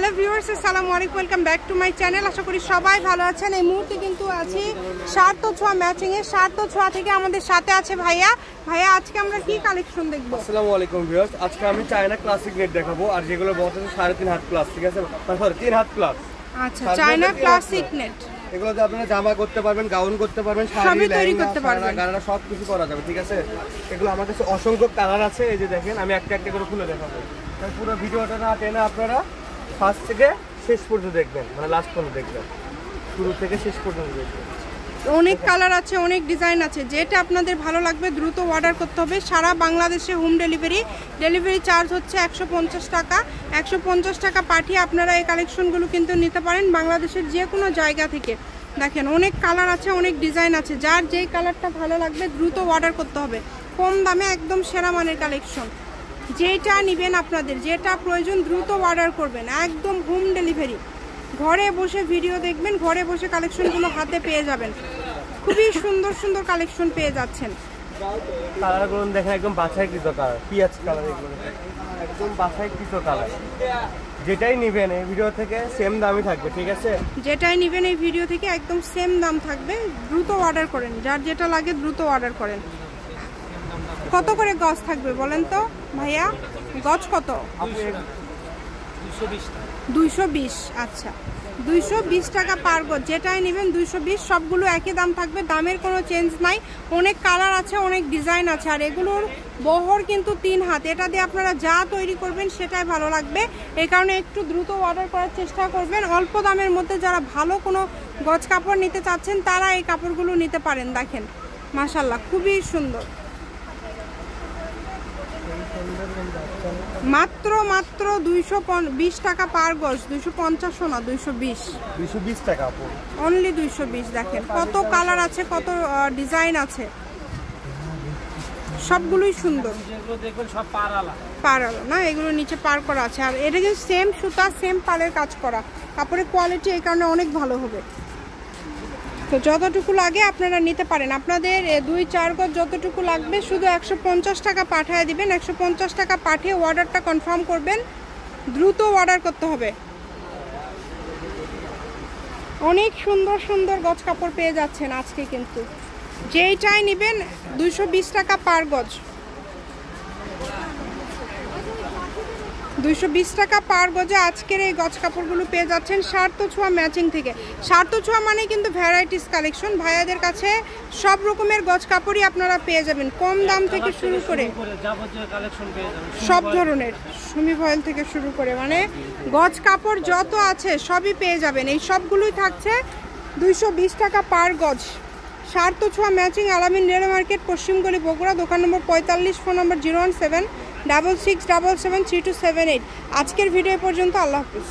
Hello viewers, আসসালামু আলাইকুম, welcome back to my channel. আশা করি সবাই ভালো আছেন। এই মুহূর্তে কিন্তু আছি শার্ট ও ছোঁয়া ম্যাচিং এর। শার্ট ও ছোঁয়া থেকে আমাদের সাথে আছে ভাইয়া। ভাইয়া, আজকে আমরা কি কালেকশন দেখবো? আসসালামু আলাইকুম ভিউয়ার্স, আজকে আমি চায়না ক্লাসিক নেট দেখাবো, আর যেগুলো বলতে 3.5 হাত প্লাস, ঠিক আছে, সরি 3 হাত প্লাস। আচ্ছা, চায়না ক্লাসিক নেট, এগুলো দিয়ে আপনারা জামা করতে পারবেন, গাউন করতে পারবেন, শাড়ি তৈরি করতে পারবেন, গাড়া সব কিছু করা যাবে, ঠিক আছে। এগুলো আমার কাছে অসংখ্য কালার আছে, এই যে দেখেন, আমি একটা একটা করে খুলে দেখাবো। পুরো ভিডিওটা না টেনে আপনারা ফার্স্ট থেকে শেষ পর্যন্ত দেখবেন, মানে লাস্ট পর্যন্ত দেখবেন, শুরু থেকে শেষ পর্যন্ত দেখবেন। অনেক কালার আছে, অনেক ডিজাইন আছে। যেটা আপনাদের ভালো লাগবে দ্রুত অর্ডার করতে হবে। সারা বাংলাদেশে হোম ডেলিভারি চার্জ হচ্ছে 150 টাকা। 150 টাকা পাঠিয়ে আপনারা এই কালেকশনগুলো কিন্তু নিতে পারেন বাংলাদেশের যে কোনো জায়গা থেকে। দেখেন, অনেক কালার আছে, অনেক ডিজাইন আছে। যার যেই কালারটা ভালো লাগবে দ্রুত অর্ডার করতে হবে। কম দামে একদম সেরা মানের কালেকশন। যেটা নেবেন, আপনাদের যেটা প্রয়োজন দ্রুত অর্ডার করবেন, একদম হোম ডেলিভারি। ঘরে বসে ভিডিও দেখবেন, ঘরে বসে কালেকশনগুলো হাতে পেয়ে যাবেন। খুবই সুন্দর সুন্দর কালেকশন পেয়ে যাচ্ছেন। কালারগুলো দেখেন, একদম বাছাইকৃত কালার, পিঁয়াজ কালার, এগুলো একদম বাছাইকৃত কালার। যেটাই নেবেন এই ভিডিও থেকে সেম দামই থাকবে, ঠিক আছে। যেটাই নেবেন এই ভিডিও থেকে একদম সেম দাম থাকবে। দ্রুত অর্ডার করেন, যার যেটা লাগে দ্রুত অর্ডার করেন। কত করে গজ থাকবে বলেন তো ভাইয়া? গজ কত? 220। আচ্ছা, 220 টাকা পার গজ। যেটাই নেবেন 220। সবগুলো একই দাম থাকবে, দামের কোনো চেঞ্জ নাই। অনেক কালার আছে, অনেক ডিজাইন আছে, আর এগুলোর বহর কিন্তু 3 হাত। এটা দিয়ে আপনারা যা তৈরি করবেন সেটাই ভালো লাগবে। এই কারণে একটু দ্রুত অর্ডার করার চেষ্টা করবেন। অল্প দামের মধ্যে যারা ভালো কোনো গজ কাপড় নিতে চাচ্ছেন তারা এই কাপড়গুলো নিতে পারেন। দেখেন, মাশাআল্লাহ, খুবই সুন্দর। মাত্র 220 টাকা পার গজ। 250 না, 220 টাকা অনলি 220। দেখেন কত কালার আছে, কত ডিজাইন আছে, সবগুলোই সুন্দর। পাড়ালা না, এগুলো নিচে পার করা আছে। আর এটা কিন্তু সেম সুতা, সেম পালের কাজ করা। কাপড়ের কোয়ালিটি এই কারণে অনেক ভালো হবে। তো যতটুকু লাগে আপনারা নিতে পারেন। আপনাদের 2-4 গজ যতটুকু লাগবে শুধু 150 টাকা পাঠিয়ে দিবেন। 150 টাকা পাঠিয়ে অর্ডারটা কনফার্ম করবেন। দ্রুত অর্ডার করতে হবে। অনেক সুন্দর সুন্দর গজ কাপড় পেয়ে যাচ্ছেন আজকে কিন্তু। যেইটাই নেবেন 220 টাকা পার গজ। 220 টাকা পার গজে আজকের এই গজ কাপড়গুলো পেয়ে যাচ্ছেন শার্ট ও ছোঁয়া ম্যাচিং থেকে। শার্ট ও ছোঁয়া মানে কিন্তু ভ্যারাইটিস কালেকশন। ভাইয়াদের কাছে সব রকমের গজ কাপড়ই আপনারা পেয়ে যাবেন, কম দাম থেকে শুরু করে সব ধরনের, সুমি ভয়েল থেকে শুরু করে, মানে গজ কাপড় যত আছে সবই পেয়ে যাবেন। এই সবগুলোই থাকছে 220 টাকা পার গজ। শার্ট ও ছোঁয়া ম্যাচিং, আলামিন রেল মার্কেট, পশ্চিমগলি, বগুড়া, দোকান নম্বর 45, ফোন নম্বর 01766773278। আজকের ভিডিও পর্যন্ত। আল্লাহ হাফিজ।